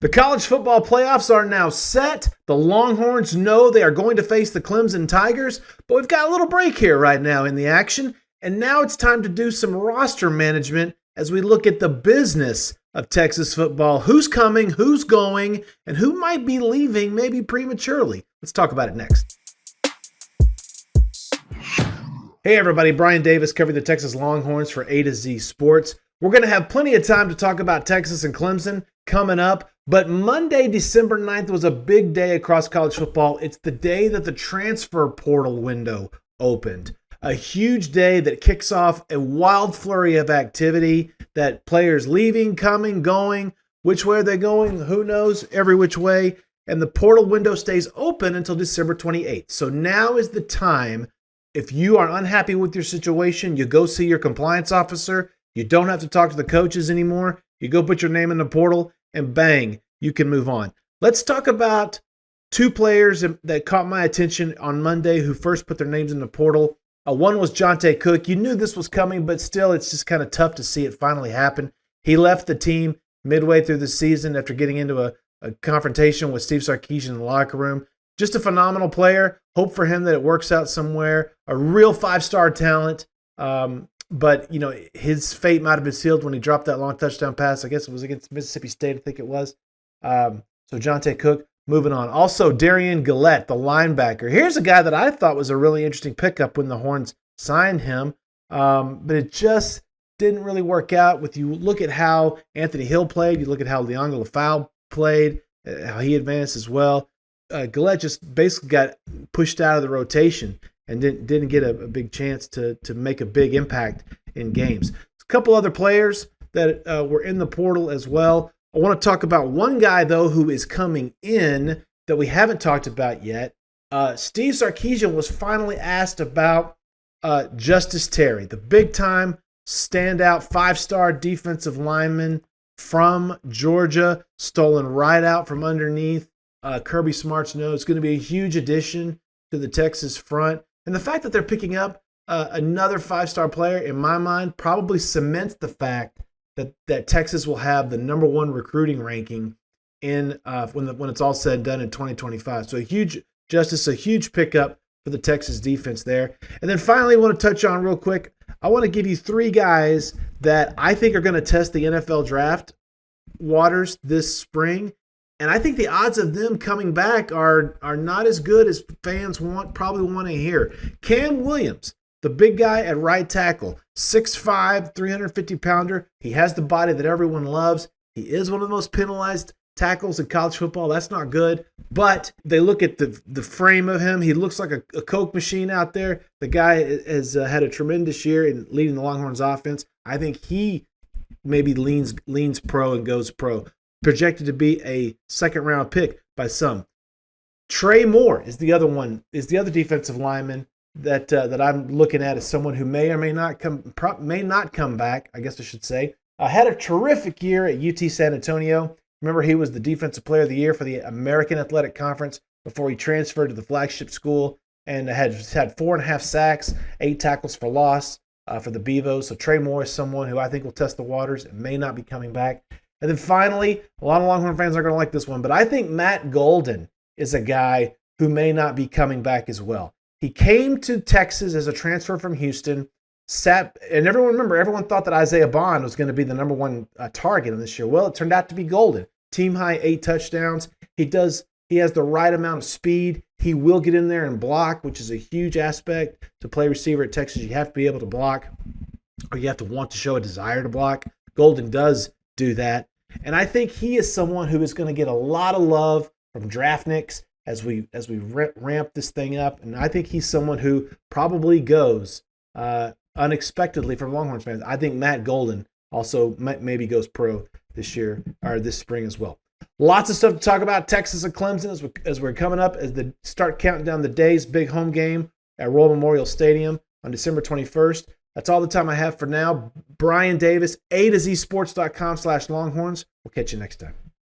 The college football playoffs are now set. The Longhorns know they are going to face the Clemson Tigers, but we've got a little break here right now in the action, and now it's time to do some roster management as we look at the business of Texas football. Who's coming, who's going, and who might be leaving maybe prematurely. Let's talk about it next. Hey everybody, Brian Davis covering the Texas Longhorns for A to Z Sports. We're going to have plenty of time to talk about Texas and Clemson coming up, but Monday, December 9th was a big day across college football. It's the day that the transfer portal window opened. A huge day that kicks off a wild flurry of activity, that players leaving, coming, going. Which way are they going? Who knows? Every which way. And the portal window stays open until December 28th. So now is the time. If you are unhappy with your situation, you go see your compliance officer. You don't have to talk to the coaches anymore. You go put your name in the portal and bang, you can move on. Let's talk about two players that caught my attention on Monday who first put their names in the portal. One was Jonte Cook. You knew this was coming, but still it's just kind of tough to see it finally happen. He left the team midway through the season after getting into a confrontation with Steve Sarkisian in the locker room. Just a phenomenal player. Hope for him that it works out somewhere. A real five-star talent. But, you know, his fate might have been sealed when he dropped that long touchdown pass. I guess it was against Mississippi State, I think it was. So Jonte Cook, moving on. Also, Darian Gillette, the linebacker. Here's a guy that I thought was a really interesting pickup when the Horns signed him. But it just didn't really work out. With you look at how Anthony Hill played, you look at how Leon Lafau played, how he advanced as well. Gillette just basically got pushed out of the rotation and didn't get a big chance to make a big impact in games. A couple other players that were in the portal as well. I want to talk about one guy, though, who is coming in that we haven't talked about yet. Steve Sarkisian was finally asked about Justice Terry, the big-time standout five-star defensive lineman from Georgia, stolen right out from underneath Kirby Smart's nose. It's going to be a huge addition to the Texas front. And the fact that they're picking up another five-star player, in my mind, probably cements the fact that Texas will have the number one recruiting ranking in when it's all said and done in 2025. So a huge pickup for the Texas defense there. And then finally, I want to touch on real quick. I want to give you three guys that I think are going to test the NFL draft waters this spring. And I think the odds of them coming back are not as good as fans probably want to hear. Cam Williams, the big guy at right tackle, 6'5", 350-pounder. He has the body that everyone loves. He is one of the most penalized tackles in college football. That's not good. But they look at the frame of him. He looks like a Coke machine out there. The guy has had a tremendous year in leading the Longhorns offense. I think he maybe leans pro and goes pro. Projected to be a second-round pick by some. Trey Moore is the other defensive lineman that I'm looking at as someone who may or may not come back. I guess I should say. Had a terrific year at UT San Antonio. Remember, he was the Defensive Player of the Year for the American Athletic Conference before he transferred to the flagship school and had 4.5 sacks, 8 tackles for loss for the Beavos. So Trey Moore is someone who I think will test the waters and may not be coming back. And then finally, a lot of Longhorn fans aren't going to like this one, but I think Matt Golden is a guy who may not be coming back as well. He came to Texas as a transfer from Houston, and everyone thought that Isaiah Bond was going to be the number one target in this year. Well, it turned out to be Golden. Team high 8 touchdowns. He has the right amount of speed. He will get in there and block, which is a huge aspect to play receiver at Texas. You have to be able to block, or you have to want to show a desire to block. Golden does do that. And I think he is someone who is going to get a lot of love from draftniks as we ramp this thing up. And I think he's someone who probably goes unexpectedly from Longhorns fans. I think Matt Golden also maybe goes pro this year or this spring as well. Lots of stuff to talk about Texas and Clemson as we're coming up as the start counting down the days. Big home game at Royal Memorial Stadium on December 21st. That's all the time I have for now. Brian Davis, A to Z Sports.com/Longhorns. We'll catch you next time.